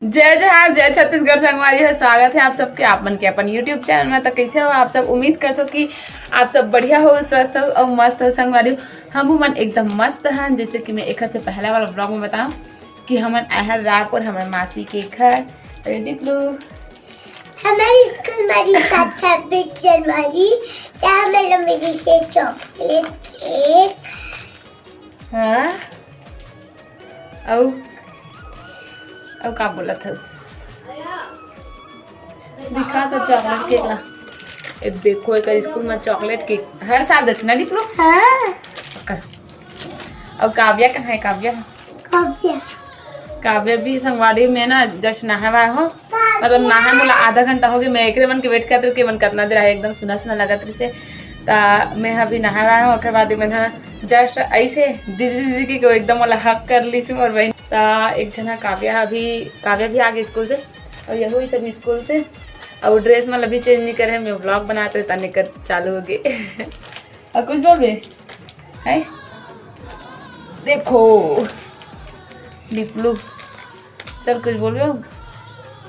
जय जोहार, जय छत्तीसगढ़ संगवारी है। स्वागत है आप सबके आपन के अपन यूट्यूब चैनल में। तो कैसे हो आप सब? उम्मीद करते हो कि आप सब बढ़िया हो, स्वस्थ हो और मस्त हो। संगवारी हम मन एकदम मस्त हैं। जैसे कि मैं एक से पहला वाला ब्लॉग में बताऊं कि हमन आहर रायपुर हमारे मासी के घर रेडी ब्लू हमारे स्कूल में 26 जनवरी या मेरा मेरी से चॉकलेट केक। हाँ और का बोला था दिखा तो चॉकलेट केक ला। ये देखो एक स्कूल में चॉकलेट केक हर साल देते ना डिप्लो। हाँ पकड़। और काव्या कहाँ है? काव्या भी संगवारी में ना जस्ट नहावा हो, मतलब नहा बोला आधा घंटा हो गया। मैं एक मन के वेट करते के मन कितना देर है, एकदम सुना सुना लगा तरी से। ता मैं अभी नहावा हूँ, ओकर बाद मैंने जस्ट ऐसे दीदी दीदी के एकदम वाला हक कर ली सी और बहन। ता एक जना काव्या भी आ गई स्कूल से और यही सब स्कूल से। और ड्रेस मतलब अभी चेंज नहीं करे, मैं ब्लॉग बनाते तने कर चालू हो गए। और कुछ बोल है देखो डिप्लू चल कुछ बोल रहे हो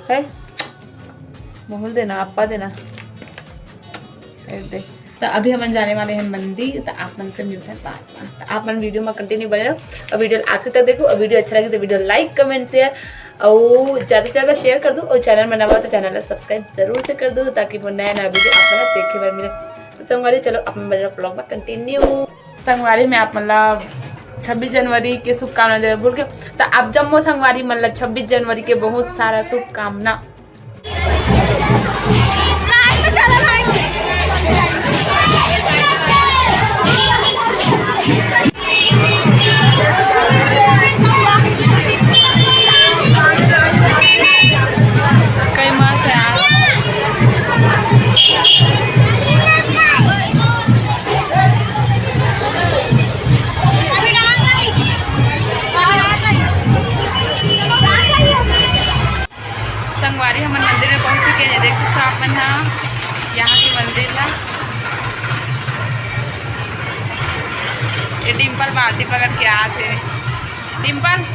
है? बोल देना, आपा देना दे। तो अभी हम जाने वाले हैं मंदिर। तो आप मन से मिलते हैं बाद में। तो आप मन वीडियो में कंटिन्यू बने रहो और वीडियो आखिर तक देखो। और वीडियो अच्छा लगे तो वीडियो लाइक कमेंट शेयर और ज़्यादा से ज़्यादा शेयर कर दो। और चैनल में नवा तो चैनल सब्सक्राइब जरूर से कर दो ताकि वो नया नया वीडियो आप लोग देखे बार मिले। तो संगवारी चलो अपन मेरा ब्लॉग में कंटिन्यू। संगवारी में आप मतलब 26 जनवरी के शुभकामना दे बोल के। तो आप जम्मू संगवारी मतलब 26 जनवरी के बहुत सारा शुभकामना। संगवारी हम मंदिर में पहुंच चुके हैं। देख सकते हो आप मन यहाँ के मंदिर ला। ये डिम्पल बाल्टी पकड़ के आते डिम्पल।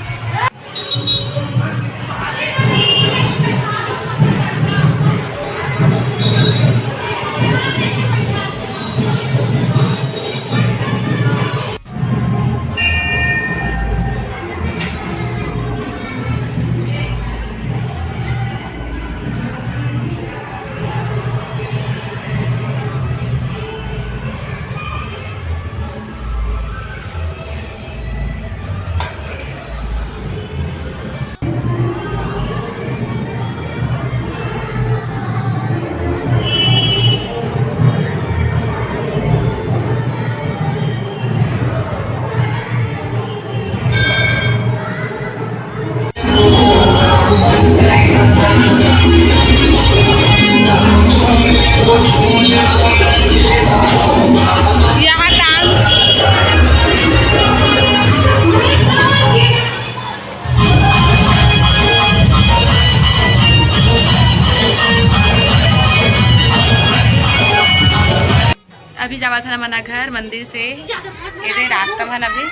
अभी जावा था मना घर मंदिर से ये रास्ता मन अभी।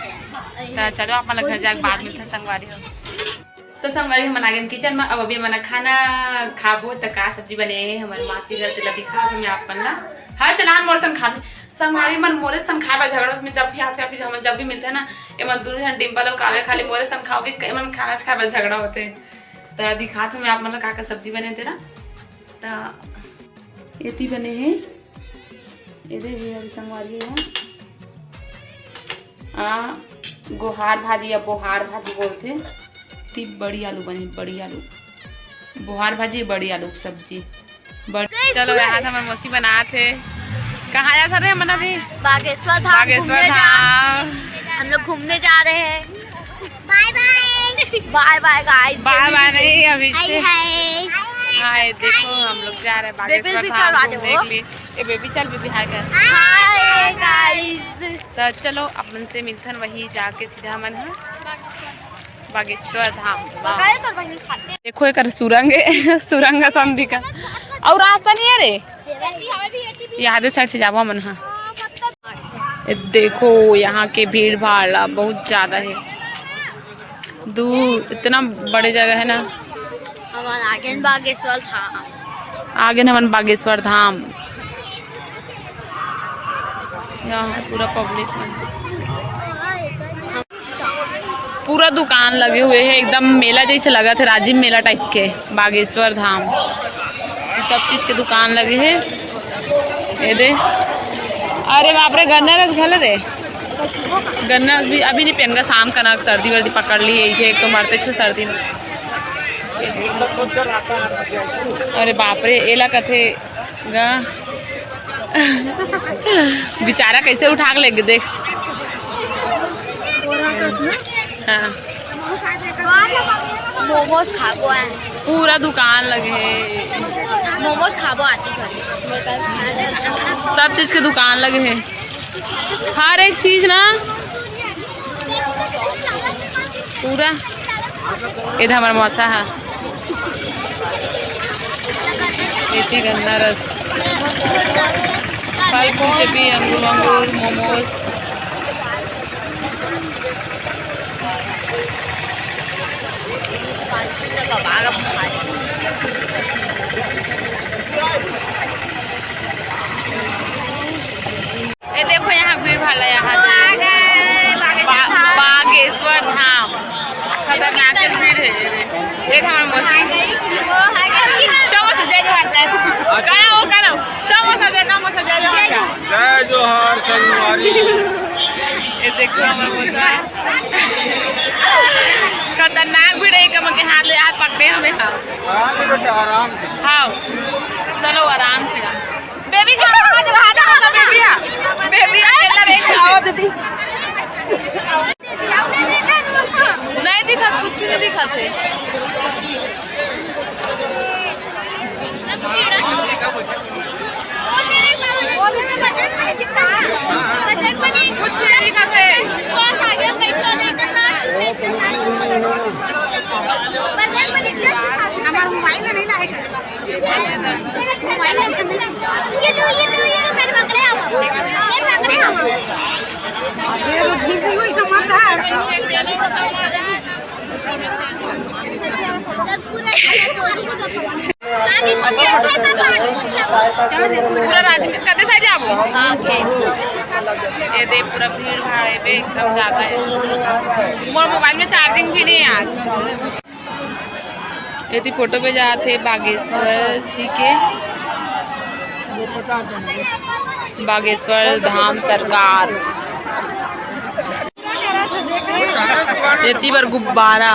तो चलो आप घर जाके बाद में था संगवारी हो। तो संगवारी हम आ गए किचन में। अब अभी मना खाना खाबो। तो का सब्जी बने है हमारे मासी घर तेला दिखा मैं आप मन ला। हाँ चलान मोर संग खा संगवारी मन मोरे संग खाए झगड़ा में जब भी हाथ से हम जब भी मिलते हैं ना ये मन दूर डिम्पल और काले खाली मोरे संग खाओगे कई मन खाना खाए झगड़ा होते। तो दिखा मैं आप मन का सब्जी बने थे ना। तो ये बने हैं ये संगवारी है गोहार भाजी या बोहार भाजी बोलते। इतनी बड़ी आलू बनी, बड़ी आलू बोहार भाजी, बड़ी आलू सब्जी बड़ी। चलो यहाँ था हमारे मौसी बना थे। कहाँ आया था रे मन अभी? बागेश्वर धाम। हम लोग घूमने जा रहे हैं। Bye bye bye bye guys. Bye bye नहीं अभी से। हाय देखो हम लोग जा रहे हैं बागेश्वर धाम घूमने के लिए। ये बेबी चल बेबी हाय कर। Hi guys. तो चलो अपन से मिलथन वही जाके सीधा मन है बागेश्वर धाम। देखो एक सुरंग है सुरंग संधि का और रास्ता नहीं है रे। यहाँ साइड से जावा मन है। देखो यहाँ के भीड़ भाड़ बहुत ज्यादा है। दूर इतना बड़े जगह है ना। हमारा आगे बागेश्वर था। आगे नमन बागेश्वर धाम। यहाँ पूरा पब्लिक में पूरा दुकान लगे हुए हैं, एकदम मेला जैसे लगा थे, राजीव मेला टाइप के। बागेश्वर धाम सब चीज के दुकान लगे हैं। ये दे, अरे बाप रे, गन्ना रस घल रे, गन्ना भी अभी नहीं पहन का, शाम का ना सर्दी वर्दी पकड़ ली है इसे, एक तो मरते छो सर्दी में। अरे बाप रे, एला कथे गा बेचारा कैसे उठा के लेके देख। हाँ, मोमोज खाबो है, पूरा दुकान लगे है, मोमोज खाबो आती है, सब चीज के दुकान लगे है, हर एक चीज ना पूरा। इधर हमारा मौसा है, इतनी गन्ना रस, फल फूल भी, अंगूर मोमोज। ये देखो यहाँ भीड़ भाड़ है, यहाँ बागेश्वर धाम खतरनाक भीड़ है। ये हमारे मौसी चौमसा जय जोहार, चौमसा जय जोहार संगवारी। ये देखो हमारे मौसा खतरनाक भीड़ है, कम के हाथ ले हाथ पकड़े हमें। आराम से हाँ, चलो आराम से। बेबी नहीं दिखा, कुछ नहीं दिखा थे। कुछ नहीं दिखा थे। हमारा मोबाइल नहीं लाएगा। पूरा राजमीर कते साइड जाबो आगे। ये दे पूरा भीड़ भाड़ है एकदम ज्यादा है। मोर मोबाइल में चार्जिंग भी नहीं है आज। यदि फोटो पे जाते बागेश्वर जी के, बागेश्वर धाम सरकार। इतनी बार गुब्बारा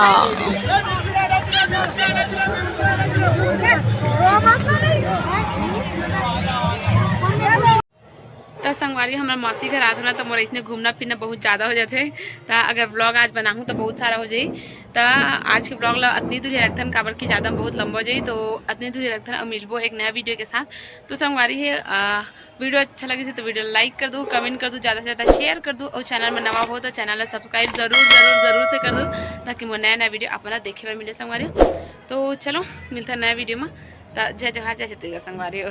तो संगवारी हमारा मौसी घर आते ना, तो मोर इसने घूमना फिरना बहुत ज़्यादा हो जाते। तो अगर ब्लॉग आज बनाऊँ तो बहुत सारा हो जाए। तो आज के ब्लॉग ला अतनी दूरी रखथन, काबर की ज़्यादा बहुत लंबा हो जाए। तो अतनी दूरी रखथन और मिलबो एक नया वीडियो के साथ। तो संगवारी है वीडियो अच्छा लगे तो वीडियो लाइक कर दो, कमेंट कर दो, ज़्यादा से ज़्यादा शेयर कर दो, और चैनल में नवा हो तो चैनल सब्सक्राइब जरूर से कर दो, ताकि मोर नया वीडियो अपना देखे पर मिले संगवारी। तो चलो मिलता है नया वीडियो में। तो जय जोहार, जय छत्तीसगढ़ संगवारी।